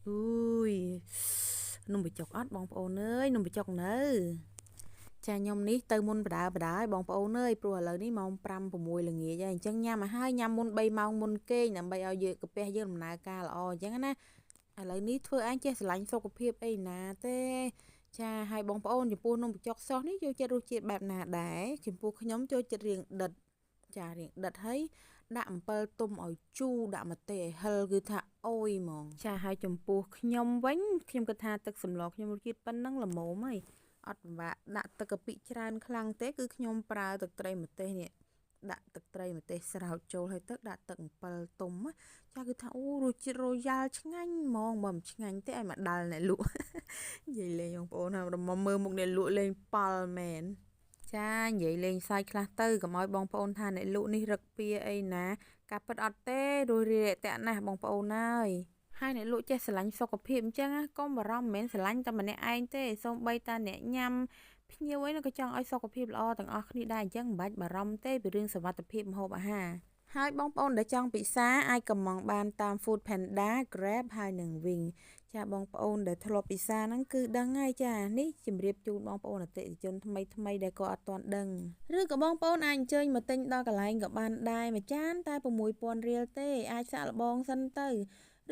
ui nôm bị chọc ớt bong ôn ơi nôm bị chọc nơ cha nhom ní từ môn bả bả bong ôn ơi pru lời ní mong pram của mùi là nghĩa vậy chân nha mà hai nhâm môn bay mong môn kê nằm bay ao dừa cà phê dừa làm nà ca là o chẳng á lời ní thưa anh che lạnh sau cà phê ấy nà tê cha hai bong ôn thì pu nôm bị chọc xót ní vô cha đôi chuyện bẹp nà đẻ thì pu nhóm cho chuyện riêng đật chả riêng đật thấy đạm bơ tôm ở chu đạm mà tệ hơ cứ thà ôi mong cha hai chồng pu nhóm vánh khi cái thà tức sầm lọ khi một chiếc bánh nắng là mổ màyอดว่าដាក់ទឹកកាពិច្រើនខ្លាំងទេគឺខ្ញុំប្រើទឹកត្រីម្ទេសនេះដាក់ទឹកត្រីម្ទេសស្រោចចូលហើយទឹកដាក់ទឹកអំពិលទុំចាគឺថាអូរសជាតិរយ៉ាល់ឆ្ងាញ់ហ្មងបើមិនឆ្ងាញ់ទេឲ្យមកដាល់អ្នកលក់និយាយលេងបងប្អូនហើយមកមើលមុខអ្នកលក់លេងប៉ល់មែនចានិយាយលេងសាយខ្លះទៅកុំឲ្យបងប្អូនថាអ្នកលក់នេះរឹកពៀអីណាការពិតអត់ទេរួយរាយតាក់ណាស់បងប្អូនអើយហើយអ្នកលក់ចេះស្រឡាញ់សុខភាពអញ្ចឹងកុំបារម្ភមិនមែនស្រឡាញ់តែម្នាក់ឯងទេសូម្បីតែអ្នកញ៉ាំភ្ញៀវអីក៏ចង់ឲ្យសុខភាពល្អទាំងអស់គ្នាដែរអញ្ចឹងមិនបាច់បារម្ភទេពីរឿងសុវត្ថិភាពម្ហូបអាហារហើយបងប្អូនដែលចង់ពិសាអាចកម្មង់បានតាម Food Panda Grab ហើយនឹងវិញចាបងប្អូនដែលធ្លាប់ពិសាហ្នឹងគឺដឹងហើយចានេះជម្រាបជូនបងប្អូនអតិថិជនថ្មីដែលក៏អត់ទាន់ដឹងឬក៏បងប្អូនអាចអញ្ជើញមកទិញដល់កន្លែងក៏បានដែរមួយចានតែ6000រៀលទេអាចសាក់លបងសិនទៅ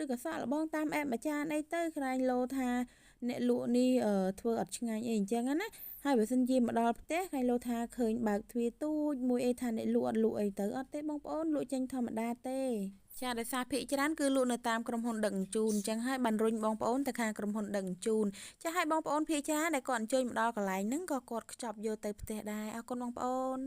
ឬក៏សាក់លបងតាមអេបមួយចានអីទៅក្រែងលោថាអ្នកលក់នេះធ្វើអត់ឆ្ងាញ់អីអញ្ចឹងណាហើយបើសិនជាមកដល់ផ្ទះក្រែងលោថាឃើញបើកទ្វារទូចមួយអីថាអ្នកលក់អត់លក់អីទៅអត់ទេបងប្អូនលក់ចេញធម្មតាទេចាដោយសារភាគច្រើនគឺលក់នៅតាមក្រុមហ៊ុនដឹកជញ្ជូនអញ្ចឹងហើយបានរុញបងប្អូនទៅខាងក្រុមហ៊ុនដឹកជញ្ជូនចាឲ្យបងប្អូនភាគច្រើនដែលគាត់អញ្ជើញមកដល់កន្លែងហ្នឹងក៏គាត់ខ្ចប់យកទៅផ្ទះដែរអរគុណបងប្អូន